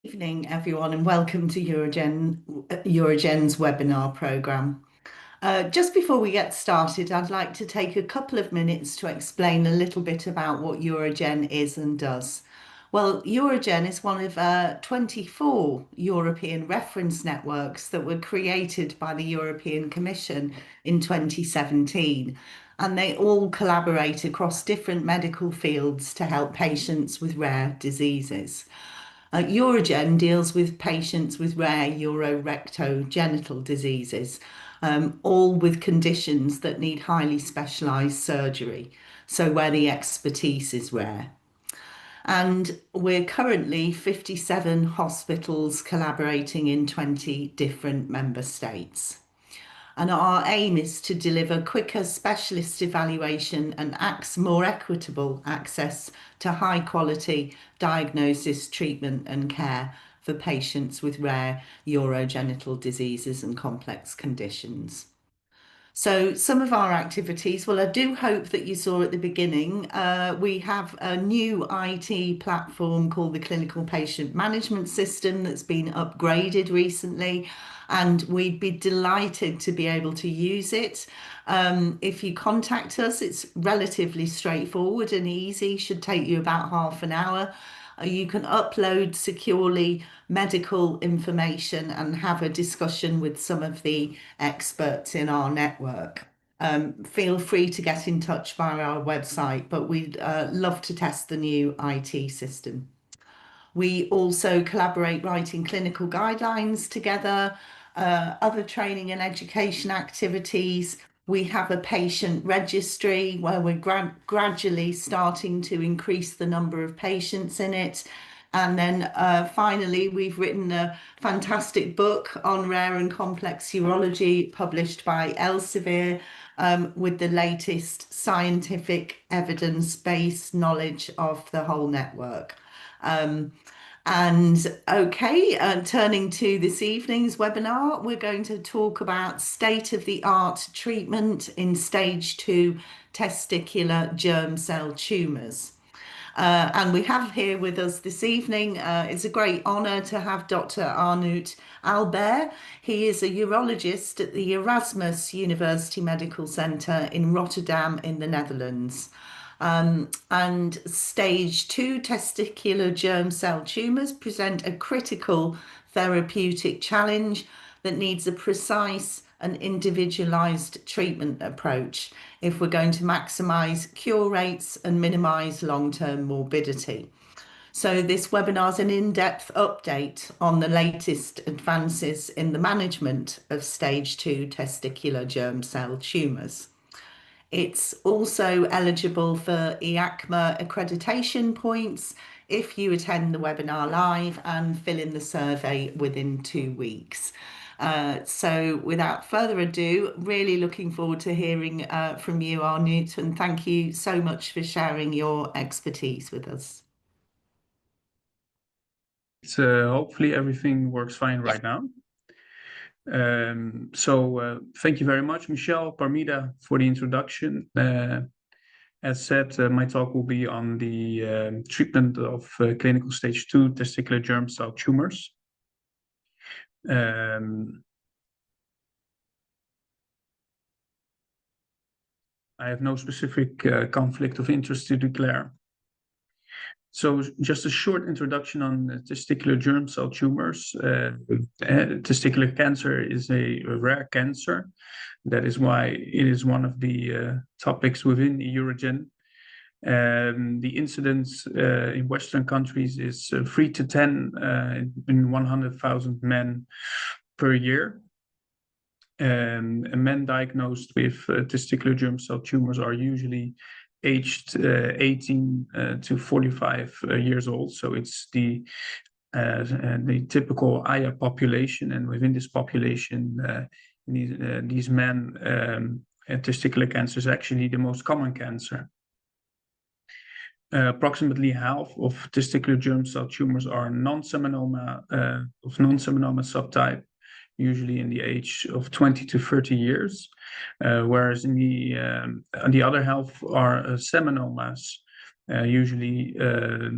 Evening, everyone, and welcome to EUROGEN's webinar programme. Just before we get started, I'd like to take a couple of minutes to explain a little bit about what EUROGEN is and does. Well, EUROGEN is one of 24 European reference networks that were created by the European Commission in 2017, and they all collaborate across different medical fields to help patients with rare diseases. EUROGEN deals with patients with rare urorectogenital diseases, all with conditions that need highly specialised surgery, so where the expertise is rare. And we're currently 57 hospitals collaborating in 20 different member states. And our aim is to deliver quicker specialist evaluation and more equitable access to high quality diagnosis, treatment and care for patients with rare urogenital diseases and complex conditions. So some of our activities, well, I do hope that you saw at the beginning, we have a new IT platform called the Clinical Patient Management System that's been upgraded recently, and we'd be delighted to be able to use it. If you contact us, it's relatively straightforward and easy, should take you about half an hour. You can upload securely medical information and have a discussion with some of the experts in our network. Feel free to get in touch via our website, but we'd love to test the new IT system. We also collaborate writing clinical guidelines together, other training and education activities. We have a patient registry where we're gradually starting to increase the number of patients in it. And then finally, we've written a fantastic book on rare and complex urology published by Elsevier with the latest scientific evidence-based knowledge of the whole network. Turning to this evening's webinar, we're going to talk about state-of-the-art treatment in stage 2 testicular germ cell tumours. And we have here with us this evening, it's a great honour to have Dr. Arnout Alberts. He is a urologist at the Erasmus Medical Center in Rotterdam in the Netherlands. And stage 2 testicular germ cell tumours present a critical therapeutic challenge that needs a precise and individualized treatment approach if we're going to maximize cure rates and minimize long-term morbidity. So this webinar is an in-depth update on the latest advances in the management of stage 2 testicular germ cell tumours. It's also eligible for EACMA accreditation points if you attend the webinar live and fill in the survey within 2 weeks. So without further ado, really looking forward to hearing from you, Arnout, and thank you so much for sharing your expertise with us. So hopefully everything works fine right now. Thank you very much, Michelle Parmida, for the introduction. As said, my talk will be on the treatment of clinical stage 2 testicular germ cell tumors. I have no specific conflict of interest to declare. So just a short introduction on testicular germ cell tumors. Testicular cancer is a rare cancer. That is why it is one of the topics within EUROGEN. The incidence in Western countries is 3 to 10 in 100,000 men per year. Men diagnosed with testicular germ cell tumors are usually aged 18 to 45 years old. So it's the typical AYA population, and within this population, these men, testicular cancer is actually the most common cancer. Approximately half of testicular germ cell tumors are non-seminoma of non-seminoma subtype, usually in the age of 20 to 30 years, whereas in the other half are seminomas, usually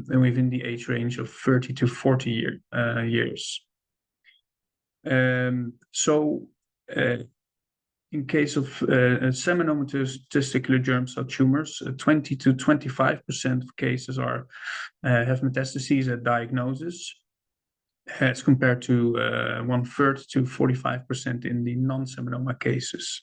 within the age range of 30 to 40 years. In case of seminomatous testicular germ cell tumors, 20 to 25% of cases have metastases at diagnosis, as compared to 1/3 to 45% in the non-seminoma cases.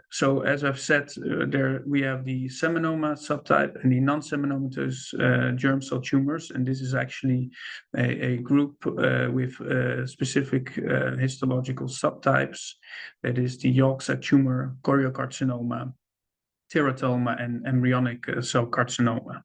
So as I've said, there we have the seminoma subtype and the non-seminomatous germ cell tumors, and this is actually a group with specific histological subtypes. That is the yolk sac tumor, choriocarcinoma, teratoma, and embryonic cell carcinoma.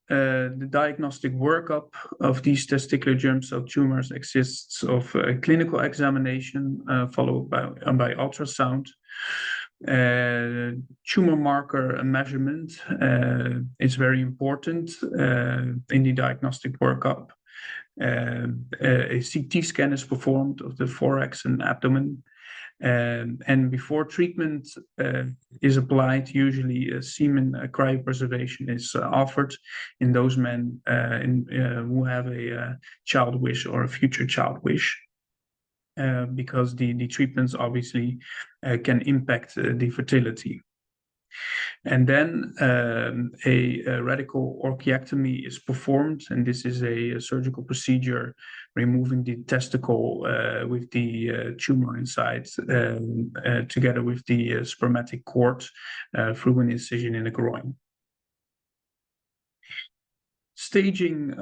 The diagnostic workup of these testicular germ cell tumors exists of a clinical examination followed by ultrasound. Tumor marker measurement is very important in the diagnostic workup. A CT scan is performed of the thorax and abdomen. And before treatment is applied, usually semen cryopreservation is offered in those men who have a child wish or a future child wish, because the treatments obviously can impact the fertility. And then a radical orchiectomy is performed, and this is a surgical procedure removing the testicle with the tumor inside, together with the spermatic cord through an incision in the groin. Staging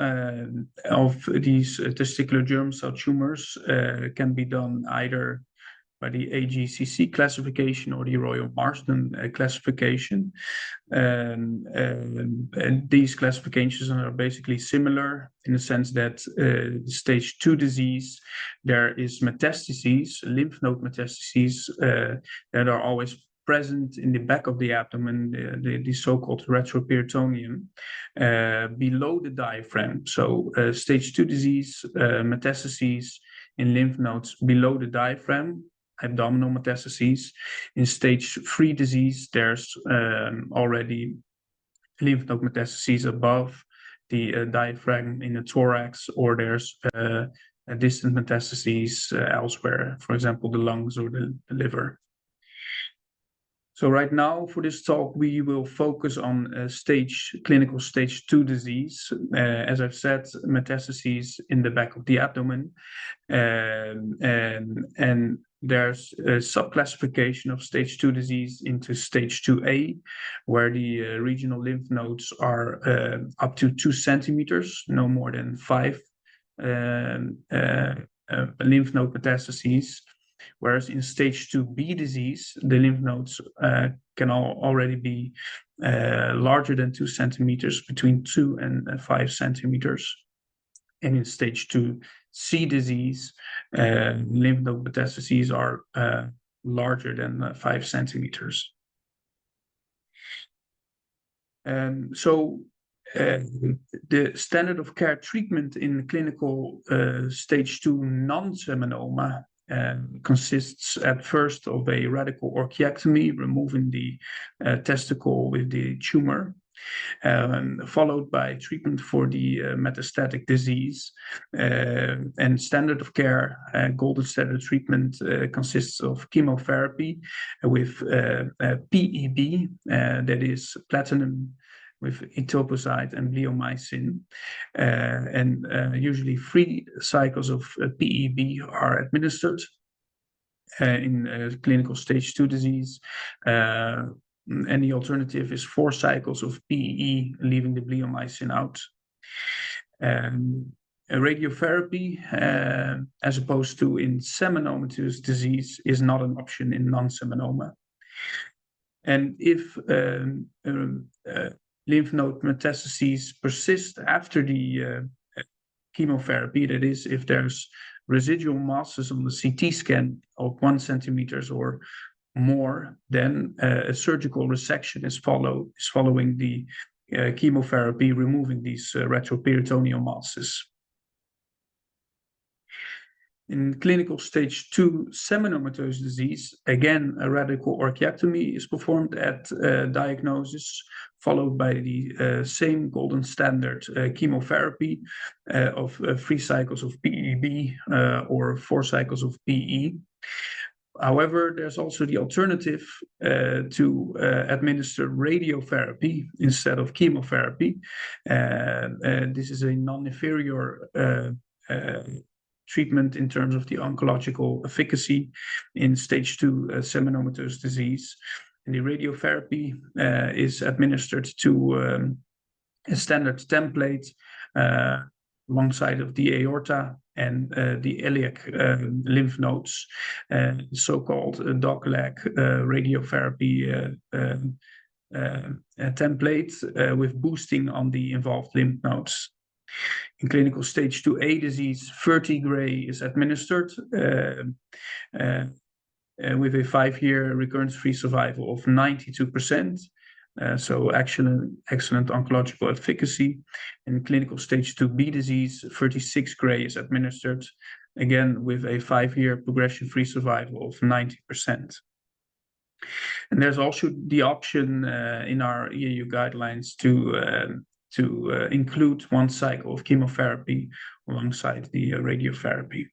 of these testicular germ cell tumors can be done either by the AGCC classification or the Royal Marsden classification. And these classifications are basically similar in the sense that stage 2 disease, there is metastases, lymph node metastases that are always present in the back of the abdomen, the so-called retroperitoneum, below the diaphragm. So stage 2 disease, metastases in lymph nodes below the diaphragm, abdominal metastases. In stage 3 disease, there's already lymph node metastases above the diaphragm in the thorax, or there's distant metastases elsewhere, for example, the lungs or the liver. So right now for this talk, we will focus on clinical stage 2 disease. As I've said, metastases in the back of the abdomen. And there's a subclassification of stage 2 disease into stage 2A, where the regional lymph nodes are up to 2 centimeters, no more than 5 lymph node metastases. Whereas in stage 2B disease, the lymph nodes can already be larger than 2 centimeters, between 2 and 5 centimeters. And in stage 2C disease, lymph node metastases are larger than 5 centimeters. The standard of care treatment in clinical stage 2 non-seminoma consists at first of a radical orchiectomy, removing the testicle with the tumor, followed by treatment for the metastatic disease. And standard of care, golden standard treatment, consists of chemotherapy with PEB, that is platinum with etoposide and bleomycin, and usually 3 cycles of PEB are administered in clinical stage 2 disease. And the alternative is 4 cycles of PEE, leaving the bleomycin out. Radiotherapy, as opposed to in seminomatous disease, is not an option in non-seminoma. And if lymph node metastases persist after the chemotherapy, that is, if there's residual masses on the CT scan of 1 centimeter or more, then a surgical resection is following the chemotherapy, removing these retroperitoneal masses. In clinical stage 2 seminomatous disease, again, a radical orchiectomy is performed at diagnosis, followed by the same golden standard chemotherapy of 3 cycles of PEB or 4 cycles of PE. However, there's also the alternative to administer radiotherapy instead of chemotherapy. This is a non-inferior treatment in terms of the oncological efficacy in stage 2 seminomatous disease. And the radiotherapy is administered to a standard template alongside of the aorta and the iliac lymph nodes, so-called dogleg radiotherapy template with boosting on the involved lymph nodes. In clinical stage 2A disease, vertigray is administered with a 5-year recurrence-free survival of 92%. So excellent oncological efficacy. In clinical stage 2B disease, 36-gray is administered, again with a 5-year progression-free survival of 90%. And there's also the option in our EU guidelines to include 1 cycle of chemotherapy alongside the radiotherapy.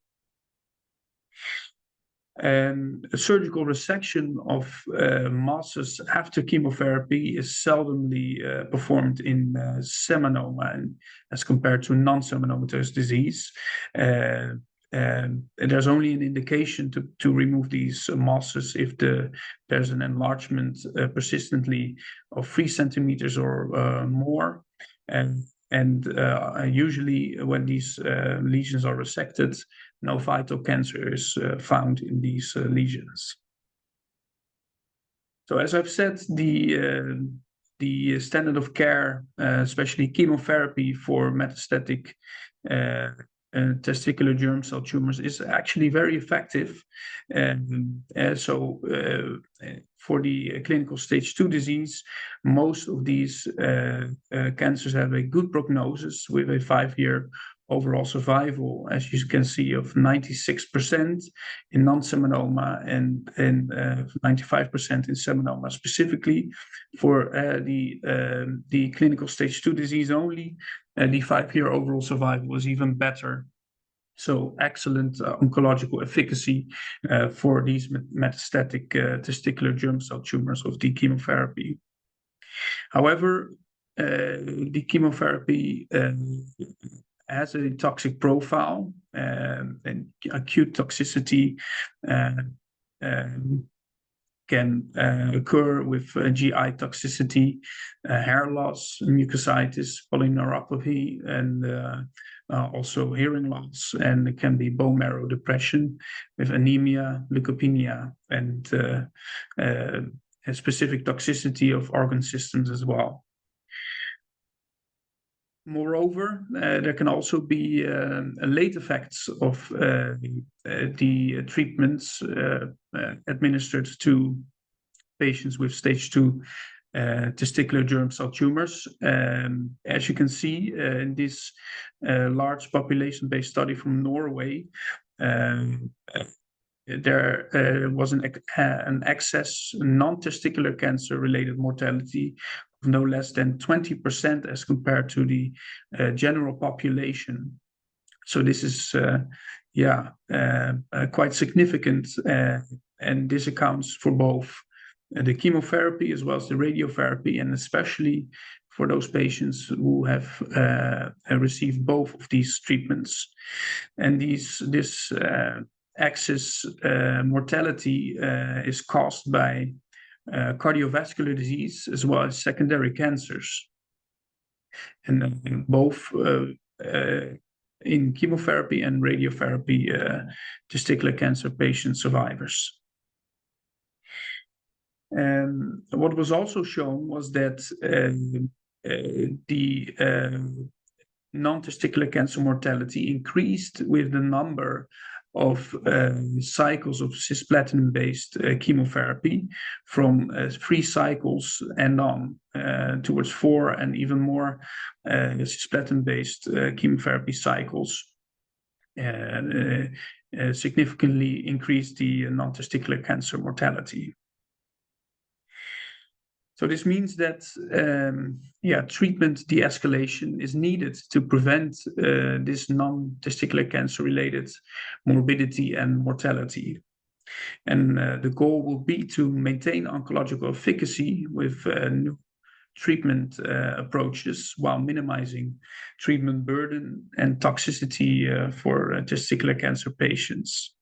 A surgical resection of masses after chemotherapy is seldomly performed in seminoma as compared to non-seminomatous disease. There's only an indication to remove these masses if there's an enlargement persistently of 3 centimeters or more. And usually when these lesions are resected, no vital cancer is found in these lesions. So as I've said, the standard of care, especially chemotherapy for metastatic testicular germ cell tumors, is actually very effective. So for the clinical stage 2 disease, most of these cancers have a good prognosis with a 5-year overall survival, as you can see, of 96% in non-seminoma and 95% in seminoma. Specifically for the clinical stage 2 disease only, the 5-year overall survival is even better. So excellent oncological efficacy for these metastatic testicular germ cell tumors of the chemotherapy. However, the chemotherapy has a toxic profile, and acute toxicity can occur with GI toxicity, hair loss, mucositis, polyneuropathy, and also hearing loss. And it can be bone marrow depression with anemia, leukopenia, and a specific toxicity of organ systems as well. Moreover, there can also be late effects of the treatments administered to patients with stage 2 testicular germ cell tumors. As you can see in this large population-based study from Norway, there was an excess non-testicular cancer-related mortality of no less than 20% as compared to the general population. So this is quite significant, and this accounts for both the chemotherapy as well as the radiotherapy, and especially for those patients who have received both of these treatments. And this excess mortality is caused by cardiovascular disease as well as secondary cancers. And both in chemotherapy and radiotherapy testicular cancer patient survivors. And what was also shown was that the non-testicular cancer mortality increased with the number of cycles of cisplatin-based chemotherapy from 3 cycles and on towards 4 and even more cisplatin-based chemotherapy cycles. significantly increase the non-testicular cancer mortality. So this means that treatment de-escalation is needed to prevent this non-testicular cancer-related morbidity and mortality. And the goal will be to maintain oncological efficacy with new treatment approaches while minimizing treatment burden and toxicity for testicular cancer patients.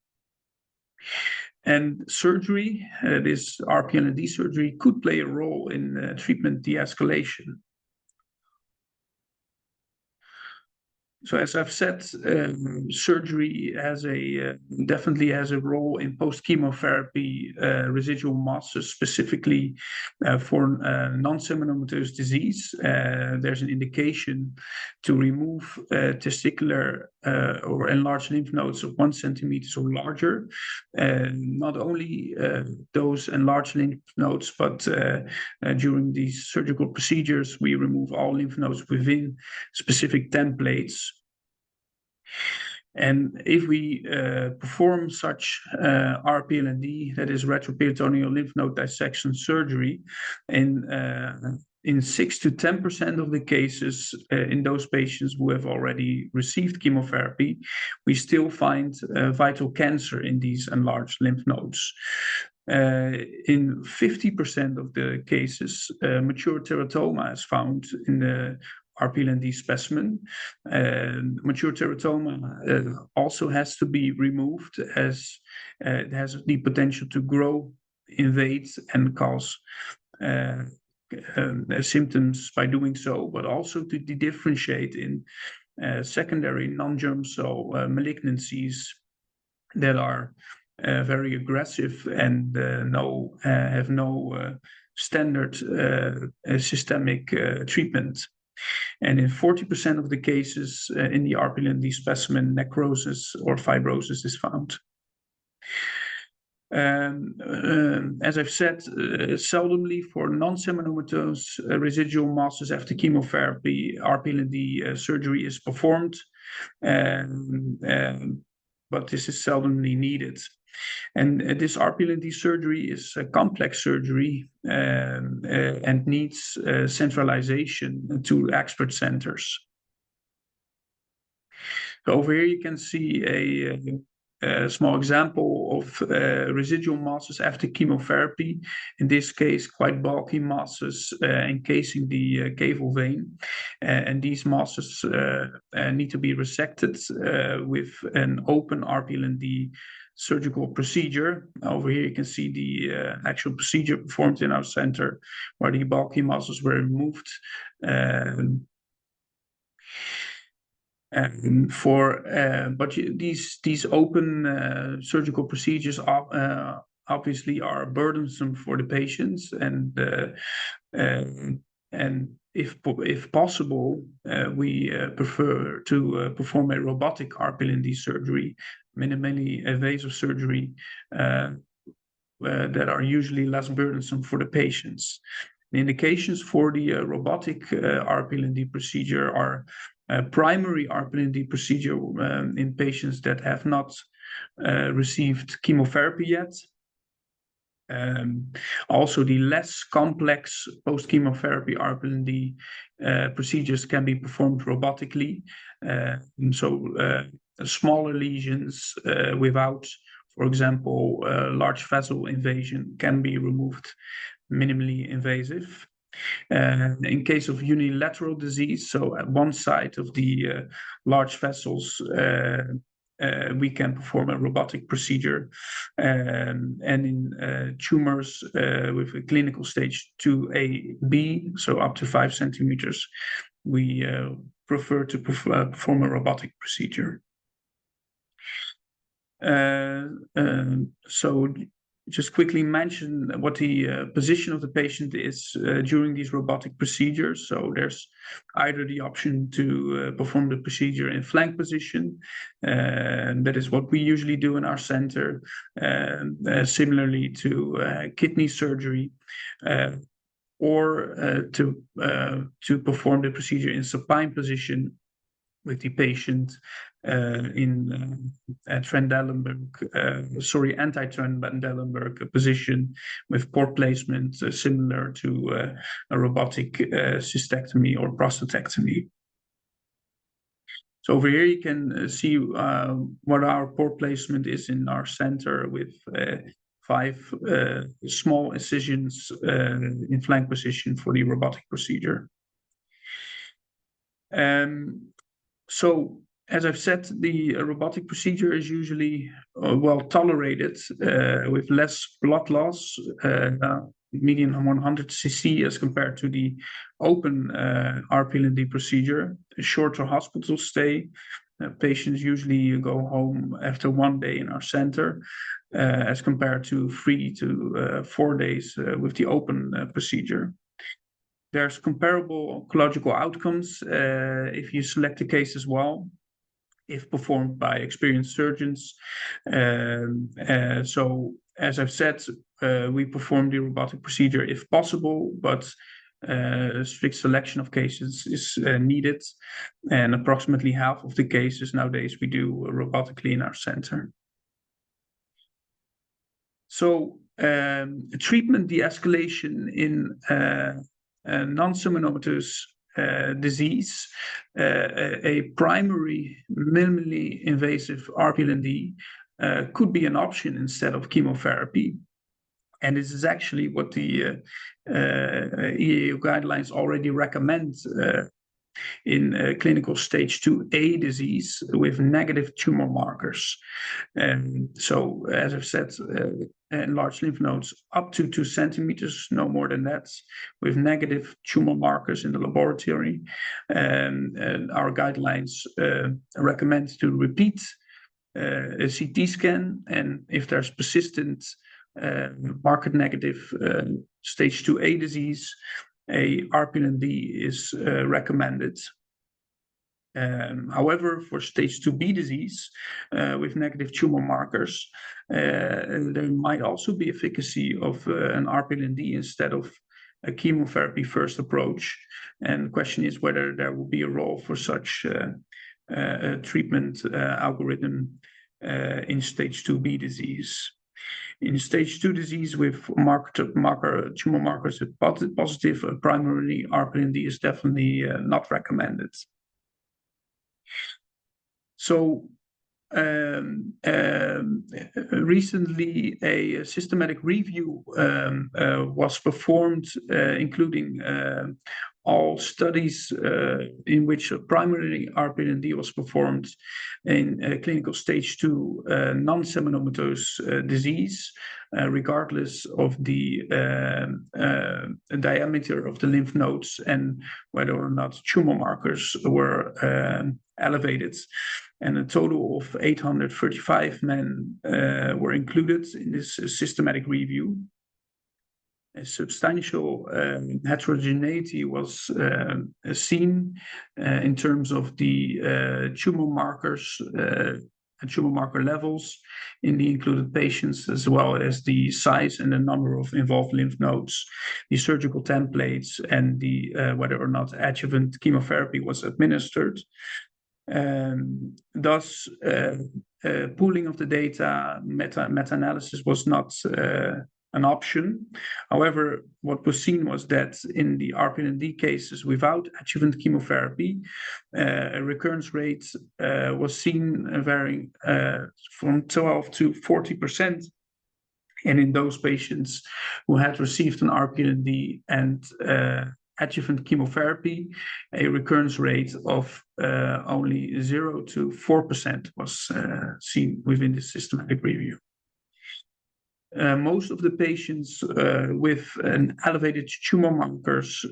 And surgery, this RPLND surgery, could play a role in treatment de-escalation. So as I've said, surgery definitely has a role in post-chemotherapy residual masses, specifically for non-seminomatous disease. There's an indication to remove testicular or enlarged lymph nodes of 1 centimeter or larger. Not only those enlarged lymph nodes, but during these surgical procedures, we remove all lymph nodes within specific templates. And if we perform such RPLND, that is retroperitoneal lymph node dissection surgery, in 6 to 10% of the cases in those patients who have already received chemotherapy, we still find vital cancer in these enlarged lymph nodes. In 50% of the cases, mature teratoma is found in the RPLND specimen. Mature teratoma also has to be removed as it has the potential to grow, invade, and cause symptoms by doing so, but also to differentiate in secondary non-germ cell malignancies that are very aggressive and have no standard systemic treatment. And in 40% of the cases in the RPLND specimen, necrosis or fibrosis is found. As I've said, seldomly for non-seminomatous residual masses after chemotherapy, RPLND surgery is performed, but this is seldomly needed. And this RPLND surgery is a complex surgery and needs centralization to expert centers. So over here you can see a small example of residual masses after chemotherapy. In this case, quite bulky masses encasing the caval vein. And these masses need to be resected with an open RPLND surgical procedure. Over here you can see the actual procedure performed in our center where the bulky muscles were removed. But these open surgical procedures are obviously are burdensome for the patients, and if possible, we prefer to perform a robotic RPLND surgery, minimally invasive surgery that are usually less burdensome for the patients. The indications for the robotic RPLND procedure are primary RPLND procedure in patients that have not received chemotherapy yet. Also, the less complex post-chemotherapy RPLND procedures can be performed robotically. Smaller lesions without, for example, large vessel invasion can be removed, minimally invasive. In case of unilateral disease, so at one side of the large vessels, we can perform a robotic procedure. And in tumors with a clinical stage 2A/B, so up to 5 centimeters, we prefer to perform a robotic procedure. So just quickly mention what the position of the patient is during these robotic procedures. So there's either the option to perform the procedure in flank position, and that is what we usually do in our center, similarly to kidney surgery, or to perform the procedure in supine position, with the patient in anti-Trendelenburg position with port placement similar to a robotic cystectomy or prostatectomy. So over here you can see what our port placement is in our center with 5 small incisions in flank position for the robotic procedure. So, as I've said, the robotic procedure is usually well tolerated with less blood loss, median 100 cc as compared to the open RP&D procedure, a shorter hospital stay. Patients usually go home after 1 day in our center, as compared to 3 to 4 days with the open procedure. There's comparable oncological outcomes if you select a case as well, if performed by experienced surgeons. So, as I've said, we perform the robotic procedure if possible, but a strict selection of cases is needed, and approximately half of the cases nowadays we do robotically in our center. So, treatment de-escalation in non-seminomatous disease, a primary minimally invasive RP&D could be an option instead of chemotherapy. And this is actually what the EAU guidelines already recommend in clinical stage 2A disease with negative tumor markers. So, as I've said, enlarged lymph nodes up to 2 centimeters, no more than that, with negative tumor markers in the laboratory. And our guidelines recommend to repeat a CT scan, and if there's persistent marker negative stage 2A disease, a RP&D is recommended. However, for stage 2B disease with negative tumor markers, there might also be efficacy of an RP&D instead of a chemotherapy first approach. And the question is whether there will be a role for such a treatment algorithm in stage 2B disease. In stage 2 disease with tumor markers with positive, primarily RP&D is definitely not recommended. So, recently a systematic review was performed, including all studies in which primarily RP&D was performed in clinical stage 2 non-seminomatous disease, regardless of the diameter of the lymph nodes and whether or not tumor markers were elevated. And a total of 835 men were included in this systematic review. A substantial heterogeneity was seen in terms of the tumor markers and tumor marker levels in the included patients, as well as the size and the number of involved lymph nodes, the surgical templates, and the whether or not adjuvant chemotherapy was administered. Thus, pooling of the data, meta-analysis was not an option. However, what was seen was that in the RP&D cases without adjuvant chemotherapy, a recurrence rate was seen varying from 12 to 40%. And in those patients who had received an RP&D and adjuvant chemotherapy, a recurrence rate of only 0 to 4% was seen within the systematic review. Most of the patients with an elevated tumor markers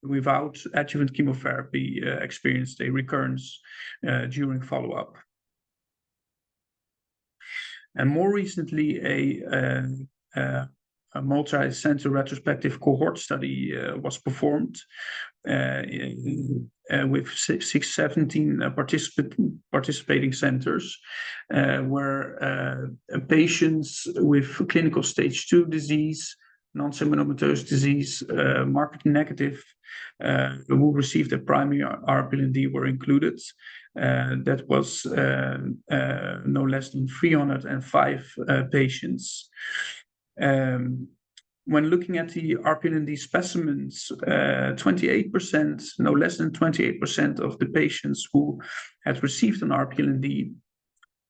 without adjuvant chemotherapy experienced a recurrence during follow-up. And more recently, a multi-center retrospective cohort study was performed with 617 participating centers, where patients with clinical stage 2 disease non-seminomatous disease, marked negative, who received a primary RPLND were included. That was no less than 305 patients. When looking at the RPLND specimens, 28%, no less than 28% of the patients who had received an RPLND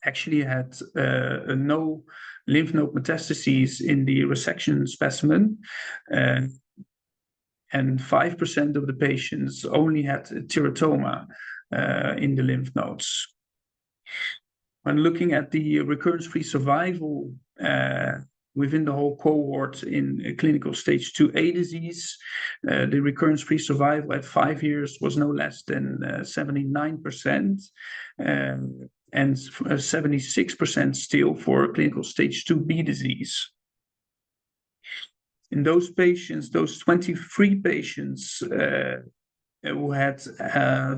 actually had no lymph node metastases in the resection specimen, and 5% of the patients only had teratoma in the lymph nodes. When looking at the recurrence-free survival within the whole cohort in clinical stage 2A disease, the recurrence-free survival at 5 years was no less than 79%, and 76% still for clinical stage 2B disease. In those patients, those 23 patients who had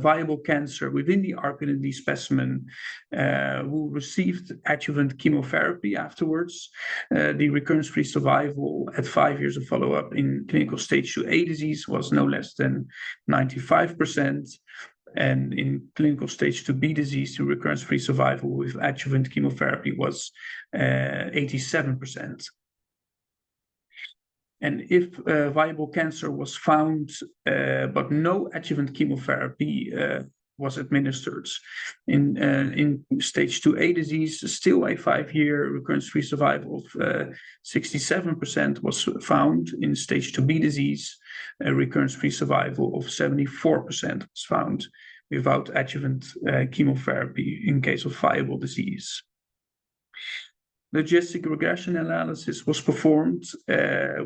viable cancer within the RPLND specimen, who received adjuvant chemotherapy afterwards, the recurrence-free survival at 5 years of follow-up in clinical stage 2A disease was no less than 95%. And in clinical stage 2B disease, the recurrence-free survival with adjuvant chemotherapy was 87%. And if viable cancer was found, but no adjuvant chemotherapy was administered, in stage 2A disease, still a 5-year recurrence-free survival of 67% was found. In stage 2B disease, a recurrence-free survival of 74% was found without adjuvant chemotherapy in case of viable disease. Logistic regression analysis was performed,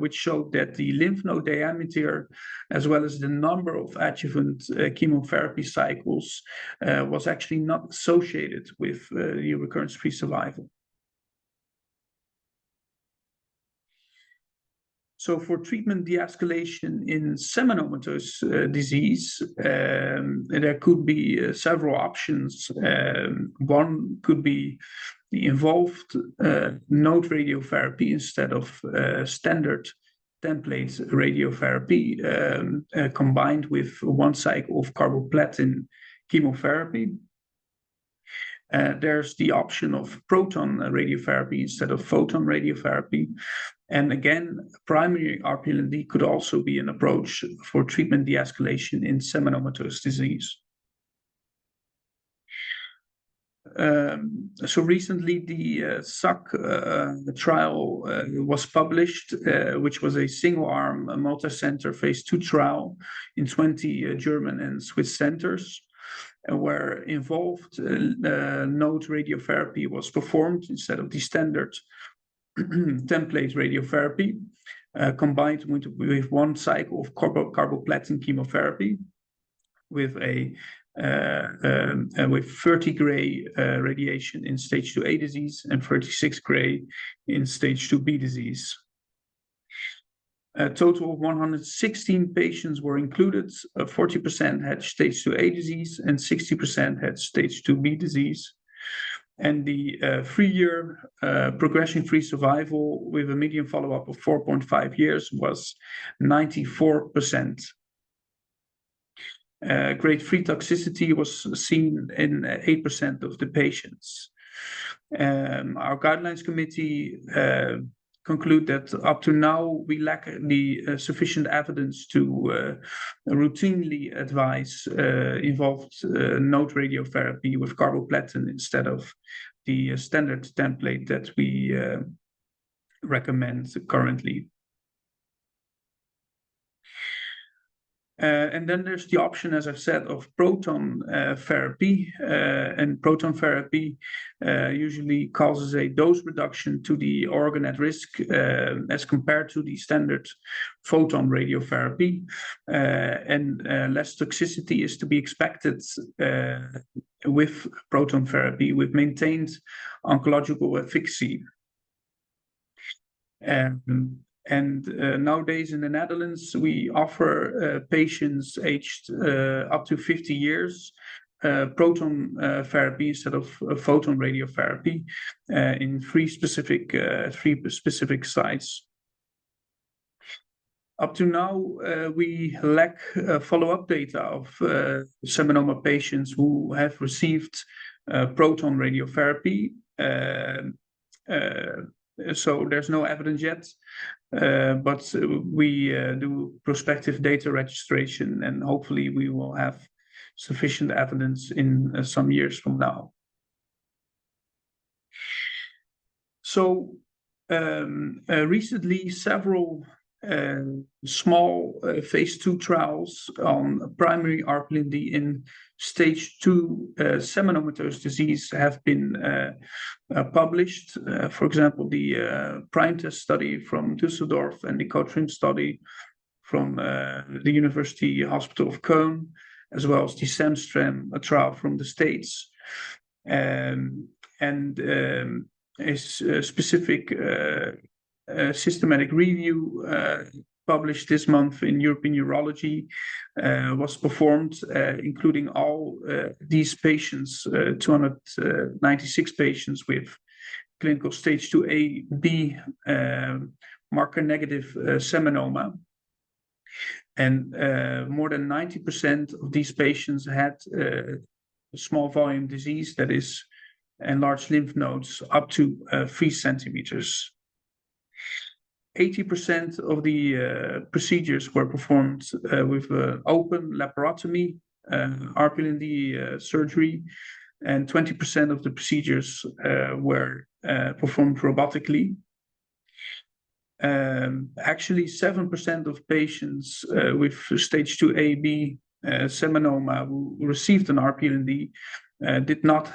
which showed that the lymph node diameter, as well as the number of adjuvant chemotherapy cycles, was actually not associated with the recurrence-free survival. So for treatment de-escalation in seminomatous disease, there could be several options. One could be the involved node radiotherapy instead of standard template radiotherapy, combined with one cycle of carboplatin chemotherapy. There's the option of proton radiotherapy instead of photon radiotherapy. And again, primary RPLND could also be an approach for treatment de-escalation in seminomatous disease. So recently, the SAC trial was published, which was a single-arm, multi-center phase 2 trial in 20 German and Swiss centers, where involved node radiotherapy was performed instead of the standard template radiotherapy, combined with one cycle of carboplatin chemotherapy with with 30 gray radiation in stage 2A disease and 36 gray in stage 2B disease. A total of 116 patients were included. 40% had stage 2A disease and 60% had stage 2B disease. And the 3-year progression-free survival with a median follow-up of 4.5 years was 94%. Grade 3 toxicity was seen in 8% of the patients. Our guidelines committee conclude that up to now we lack the sufficient evidence to routinely advise involved node radiotherapy with carboplatin instead of the standard template that we recommend currently. And then there's the option, as I've said, of proton therapy. And proton therapy usually causes a dose reduction to the organ at risk as compared to the standard photon radiotherapy. And less toxicity is to be expected with proton therapy with maintained oncological efficacy. And nowadays in the Netherlands, we offer patients aged up to 50 years proton therapy instead of photon radiotherapy in three specific sites. Up to now, we lack follow-up data of seminoma patients who have received proton radiotherapy. So there's no evidence yet, but we do prospective data registration, and hopefully we will have sufficient evidence in some years from now. So recently, several small phase 2 trials on primary RPLD in stage 2 seminomatous disease have been published. For example, the prime test study from Düsseldorf and the Cotrim study from the University Hospital of Köln, as well as the SEMSTREM, a trial from the States. A specific systematic review published this month in European Urology was performed, including all these patients, 296 patients with clinical stage 2A/B marker negative seminoma. And more than 90% of these patients had small volume disease, that is, enlarged lymph nodes up to 3 centimeters. 80% of the procedures were performed with open laparotomy, RPLD surgery, and 20% of the procedures were performed robotically. Actually, 7% of patients with stage 2A/B seminoma who received an RPLD did not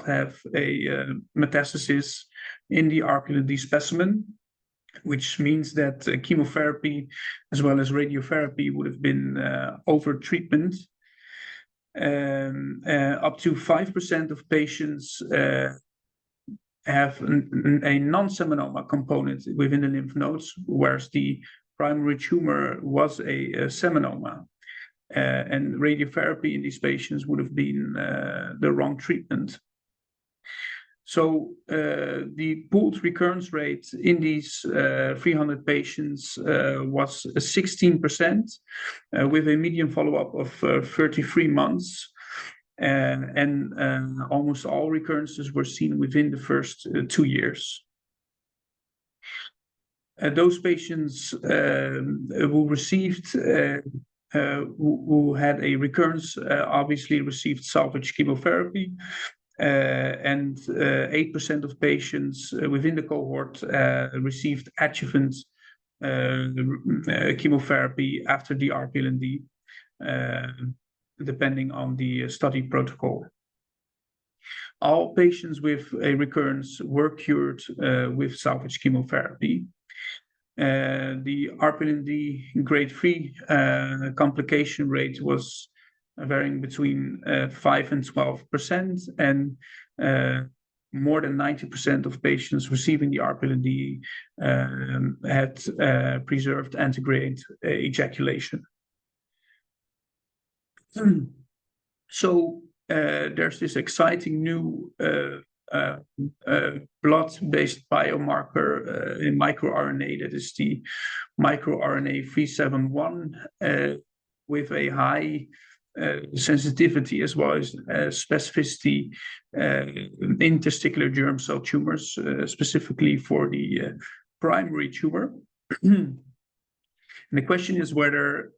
have a metastasis in the RPLD specimen, which means that chemotherapy as well as radiotherapy would have been over treatment. Up to 5% of patients have a non-seminoma component within the lymph nodes, whereas the primary tumor was a seminoma. And radiotherapy in these patients would have been the wrong treatment. So the pooled recurrence rate in these 300 patients was 16%, with a median follow-up of 33 months. And almost all recurrences were seen within the first 2 years. Those patients who received who had a recurrence obviously received salvage chemotherapy, and 8% of patients within the cohort received adjuvant chemotherapy after the RPLD, depending on the study protocol. All patients with a recurrence were cured with salvage chemotherapy. The RPLD grade 3 complication rate was varying between 5 and 12%, and more than 90% of patients receiving the RPLD had preserved antegrade ejaculation. So there's this exciting new blood-based biomarker in microRNA, that is the microRNA 371, with a high sensitivity as well as specificity in testicular germ cell tumors, specifically for the primary tumor. And the question is whether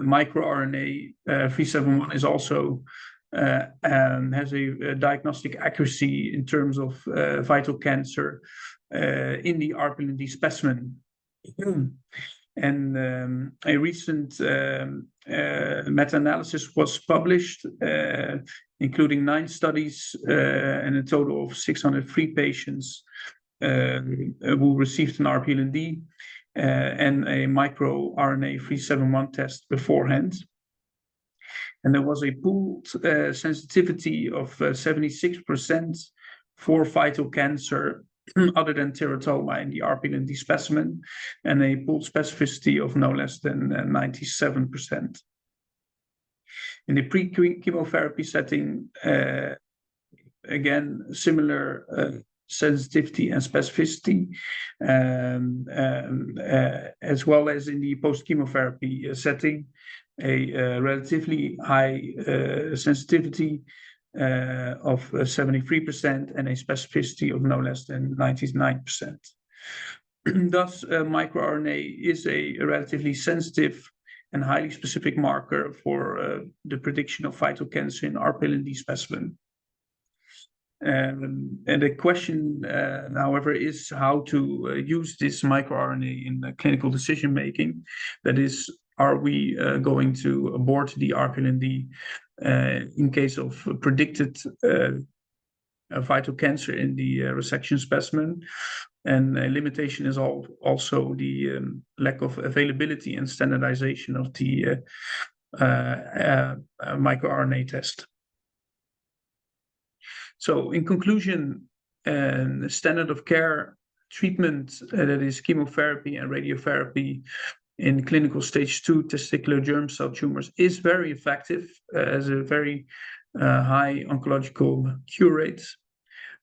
microRNA 371 is also has a diagnostic accuracy in terms of vital cancer in the RPLD specimen. And a recent meta-analysis was published, including 9 studies and a total of 603 patients who received an RPLD and a microRNA 371 test beforehand. And there was a pooled sensitivity of 76% for vital cancer other than teratoma in the RPLD specimen, and a pooled specificity of no less than 97%. In the pre-chemotherapy setting, again, similar sensitivity and specificity, as well as in the post-chemotherapy setting, a relatively high sensitivity of 73% and a specificity of no less than 99%. Thus, microRNA is a relatively sensitive and highly specific marker for the prediction of vital cancer in RPLND specimen. And the question, however, is how to use this microRNA in clinical decision making. That is, are we going to abort the RPLND in case of predicted vital cancer in the resection specimen? And a limitation is also the lack of availability and standardization of the microRNA test. So in conclusion, standard of care treatment, that is chemotherapy and radiotherapy in clinical stage 2 testicular germ cell tumors, is very effective, as a very high oncological cure rate.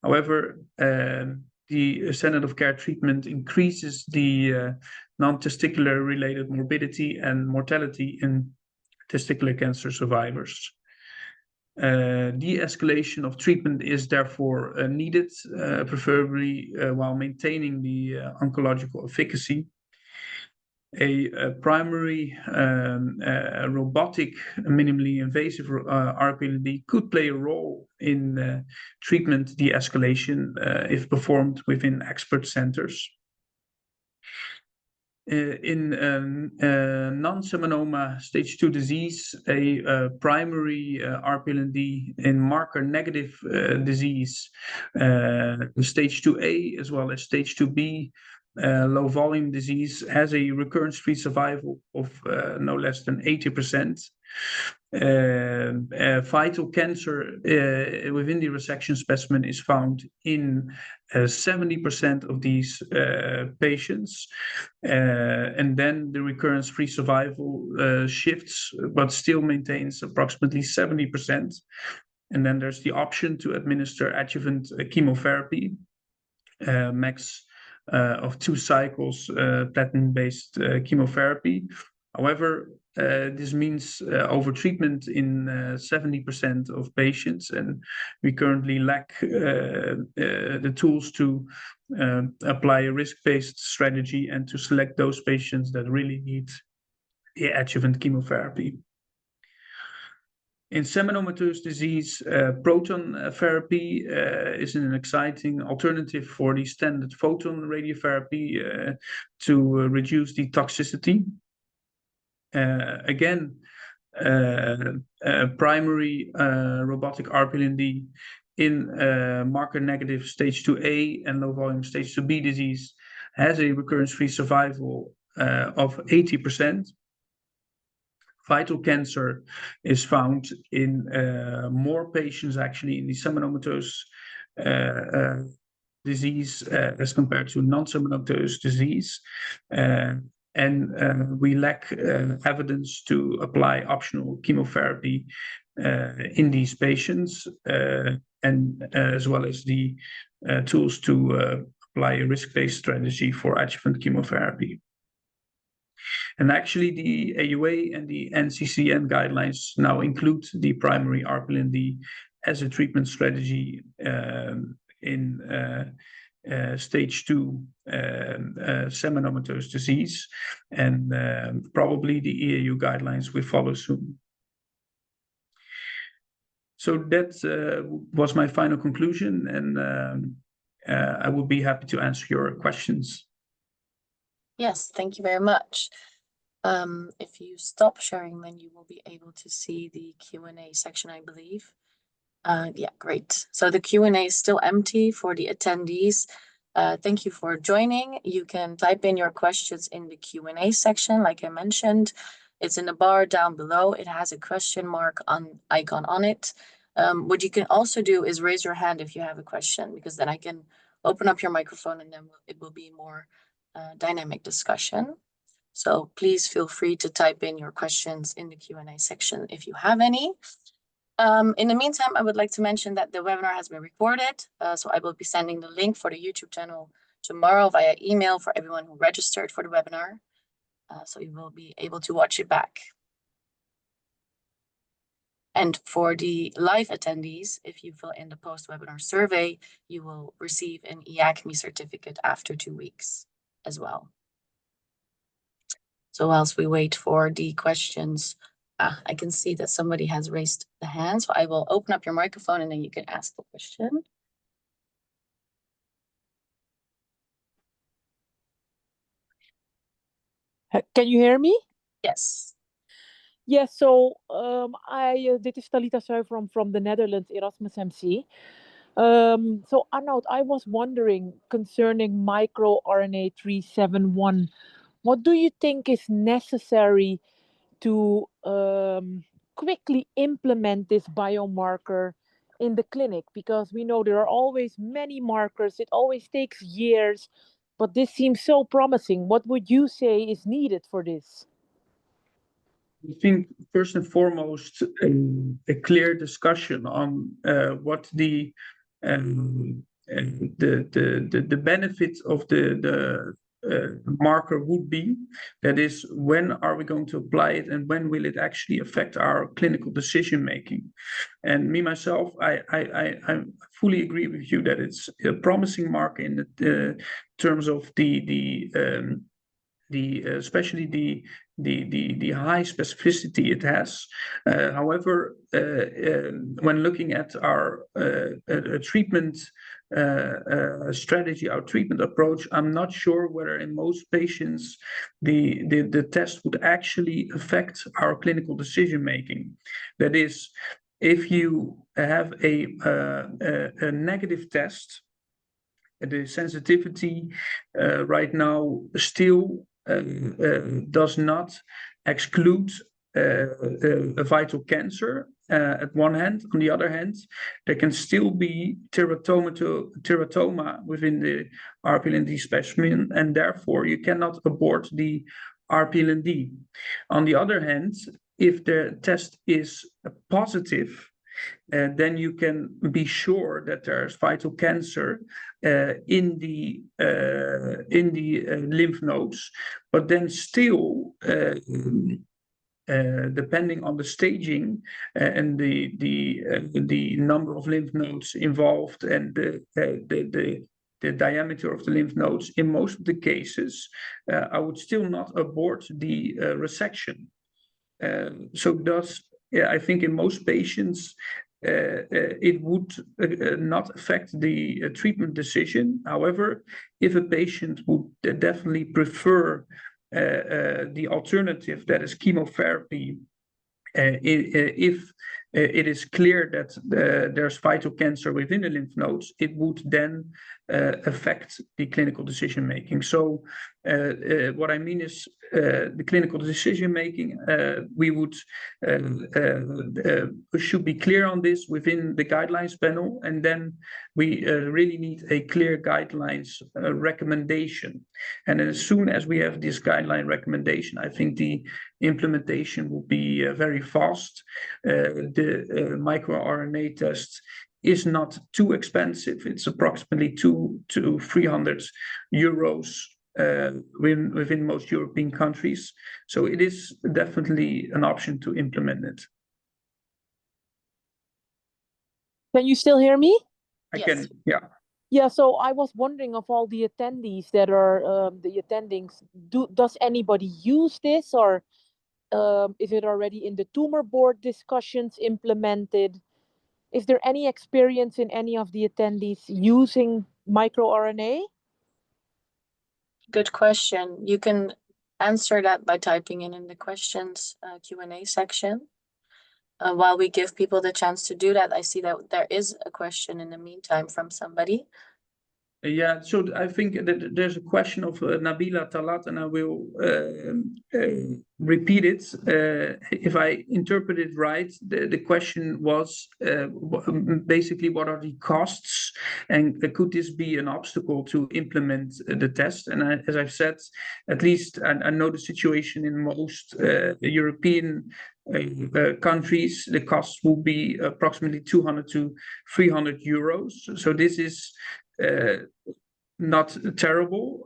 However, the standard of care treatment increases the non-testicular related morbidity and mortality in testicular cancer survivors. De-escalation of treatment is therefore needed, preferably while maintaining the oncological efficacy. A primary robotic, minimally invasive RPLND could play a role in treatment de-escalation if performed within expert centers. In non-seminoma stage 2 disease, a primary RPLND in marker-negative disease, stage 2A as well as stage 2B, low-volume disease, has a recurrence-free survival of no less than 80%. Vital cancer within the resection specimen is found in 70% of these patients, and then the recurrence-free survival shifts, but still maintains approximately 70%. And then there's the option to administer adjuvant chemotherapy, max of 2 cycles platinum-based chemotherapy. However, this means overtreatment in 70% of patients, and we currently lack the tools to apply a risk-based strategy and to select those patients that really need the adjuvant chemotherapy. In seminomatous disease, proton therapy is an exciting alternative for the standard photon radiotherapy to reduce the toxicity. Again, primary robotic RPLND in marker-negative stage 2A and low-volume stage 2B disease has a recurrence-free survival of 80%. Vital cancer is found in more patients actually in the seminomatous disease as compared to non-seminomatous disease. And we lack evidence to apply optional chemotherapy in these patients, and as well as the tools to apply a risk-based strategy for adjuvant chemotherapy. And actually, the AUA and the NCCN guidelines now include the primary RPLND as a treatment strategy in stage 2 seminomatous disease, and probably the EAU guidelines will follow soon. So that was my final conclusion, and I would be happy to answer your questions. Yes, thank you very much. If you stop sharing, then you will be able to see the Q&A section, I believe. Yeah, great. So the Q&A is still empty for the attendees. Thank you for joining. You can type in your questions in the Q&A section, like I mentioned. It's in the bar down below. It has a question mark icon on it. What you can also do is raise your hand if you have a question, because then I can open up your microphone and then it will be more dynamic discussion. So please feel free to type in your questions in the Q&A section if you have any. In the meantime, I would like to mention that the webinar has been recorded, so I will be sending the link for the YouTube channel tomorrow via email for everyone who registered for the webinar, so you will be able to watch it back. And for the live attendees, if you fill in the post-webinar survey, you will receive an EACME certificate after 2 weeks as well. So whilst we wait for the questions, I can see that somebody has raised the hand, so I will open up your microphone and then you can ask the question. Can you hear me? Yes. Yes, so dit is Talita Suiverom from the Netherlands, Erasmus MC. So Arnout, I was wondering concerning microRNA 371, what do you think is necessary to quickly implement this biomarker in the clinic? Because we know there are always many markers, it always takes years, but this seems so promising. What would you say is needed for this? I think first and foremost, a clear discussion on what the benefits of the marker would be. That is, when are we going to apply it, and when will it actually affect our clinical decision making? And me myself, I fully agree with you that it's a promising marker in the terms of especially the high specificity it has. However, when looking at our treatment strategy, our treatment approach, I'm not sure whether in most patients the test would actually affect our clinical decision making. That is, if you have a negative test, the sensitivity right now still does not exclude a vital cancer at one hand. On the other hand, there can still be teratoma within the RPLND specimen, and therefore you cannot abort the RPLND. On the other hand, if the test is positive, then you can be sure that there's vital cancer in the lymph nodes, but then still, depending on the staging and the number of lymph nodes involved and the diameter of the lymph nodes, in most of the cases, I would still not abort the resection. So thus, yeah, I think in most patients, it would not affect the treatment decision. However, if a patient would definitely prefer the alternative, that is chemotherapy, if it is clear that there's vital cancer within the lymph nodes, it would then affect the clinical decision making. So what I mean is the clinical decision making, we would should be clear on this within the guidelines panel, and then we really need a clear guidelines recommendation. And as soon as we have this guideline recommendation, I think the implementation will be very fast. The microRNA test is not too expensive. It's approximately 200 to 300 euros within most European countries. So it is definitely an option to implement it. Can you still hear me? I Yes. can, yeah. Yeah, so I was wondering, of all the attendees that are the attendings, does anybody use this, or is it already in the tumor board discussions implemented? Is there any experience in any of the attendees using microRNA? Good question. You can answer that by typing in the questions Q&A section. While we give people the chance to do that, I see that there is a question in the meantime from somebody. Yeah, so I think that there's a question of Nabila Talat, and I will repeat it. If I interpret it right, the question was basically what are the costs, and could this be an obstacle to implement the test? And as I've said, at least I know the situation in most European countries, the cost will be approximately 200 to 300 euros. So this is not terrible.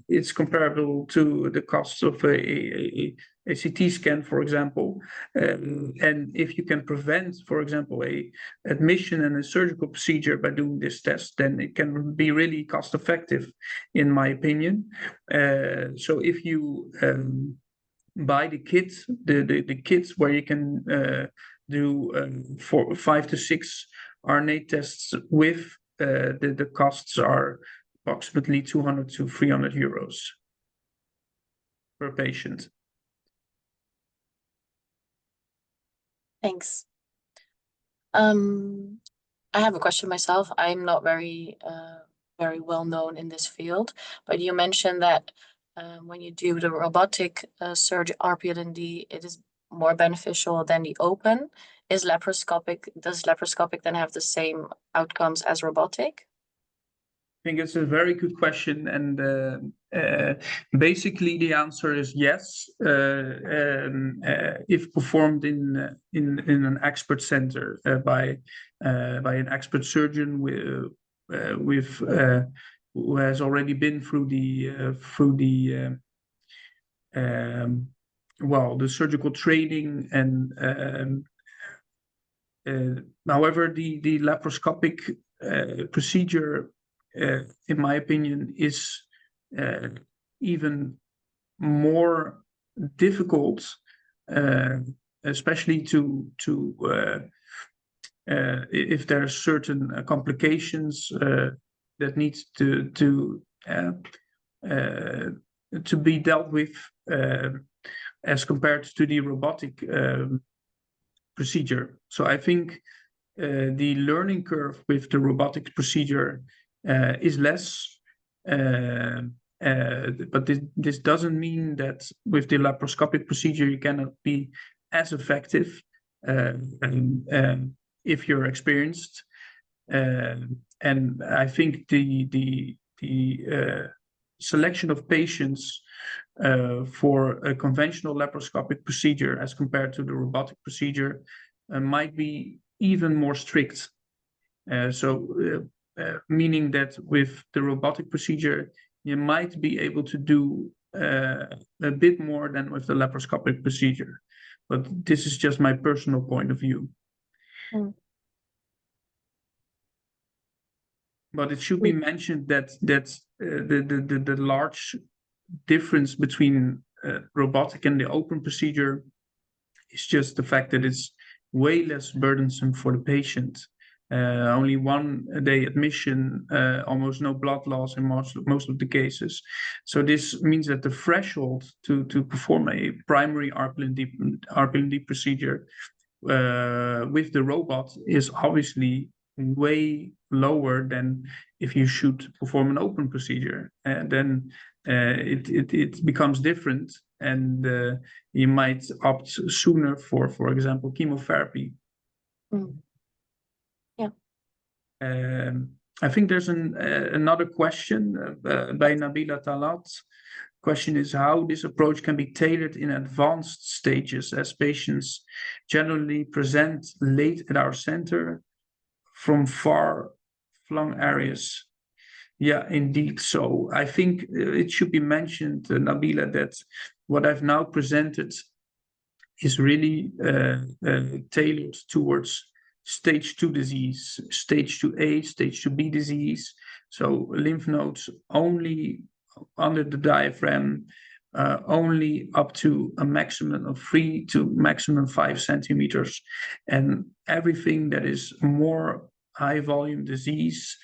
It's comparable to the costs of a CT scan, for example. And if you can prevent, for example, a admission and a surgical procedure by doing this test, then it can be really cost effective, in my opinion. So if you buy the kit, the kits where you can do 5 to 6 RNA tests with, the costs are approximately 200 to 300 euros per patient. Thanks. I have a question myself. I'm not very well known in this field, but you mentioned that when you do the robotic surgery RPLND, it is more beneficial than the open. Does laparoscopic then have the same outcomes as robotic? I think it's a very good question, and basically the answer is yes. If performed in an expert center by an expert surgeon with who has already been through the the surgical training, and however the laparoscopic procedure, in my opinion, is even more difficult, especially if there are certain complications that need to be dealt with, as compared to the robotic procedure. So I think the learning curve with the robotic procedure is less, but this doesn't mean that with the laparoscopic procedure you cannot be as effective if you're experienced. And I think the selection of patients for a conventional laparoscopic procedure as compared to the robotic procedure might be even more strict. Meaning that with the robotic procedure, you might be able to do a bit more than with the laparoscopic procedure. But this is just my personal point of view. Mm. But it should be mentioned that the large difference between robotic and the open procedure is just the fact that it's way less burdensome for the patient. Only 1 day admission, almost no blood loss in most of the cases. So this means that the threshold to perform a primary RPLND procedure with the robot is obviously way lower than if you should perform an open procedure. And then it becomes different, and you might opt sooner for example, chemotherapy. Mm. Yeah. I think there's another question by Nabila Talat. Question is how this approach can be tailored in advanced stages, as patients generally present late at our center from far-flung areas. Yeah, indeed. So I think it should be mentioned, Nabila, that what I've now presented is really tailored towards stage 2 disease, stage 2A, stage 2B disease. So lymph nodes only under the diaphragm, only up to a maximum of 3 to maximum 5 centimeters. And everything that is more high volume disease,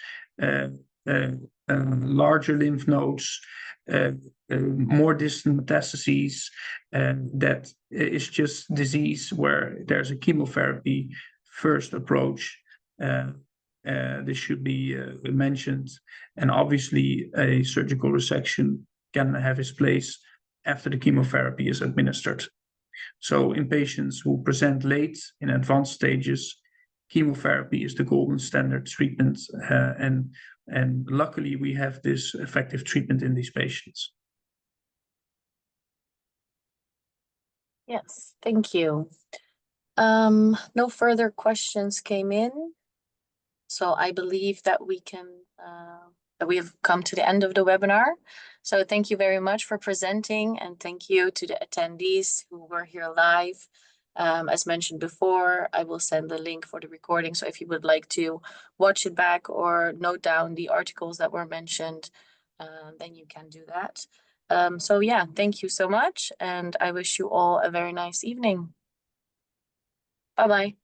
larger lymph nodes, more distant metastases, that is just disease where there's a chemotherapy first approach. this should be mentioned. And obviously, a surgical resection can have its place after the chemotherapy is administered. So in patients who present late in advanced stages, chemotherapy is the golden standard treatment, and luckily we have this effective treatment in these patients. Yes, thank you. No further questions came in, so I believe that we can that we have come to the end of the webinar. So thank you very much for presenting, and thank you to the attendees who were here live. As mentioned before, I will send the link for the recording, so if you would like to watch it back or note down the articles that were mentioned, then you can do that. So yeah, thank you so much, and I wish you all a very nice evening. Bye-bye.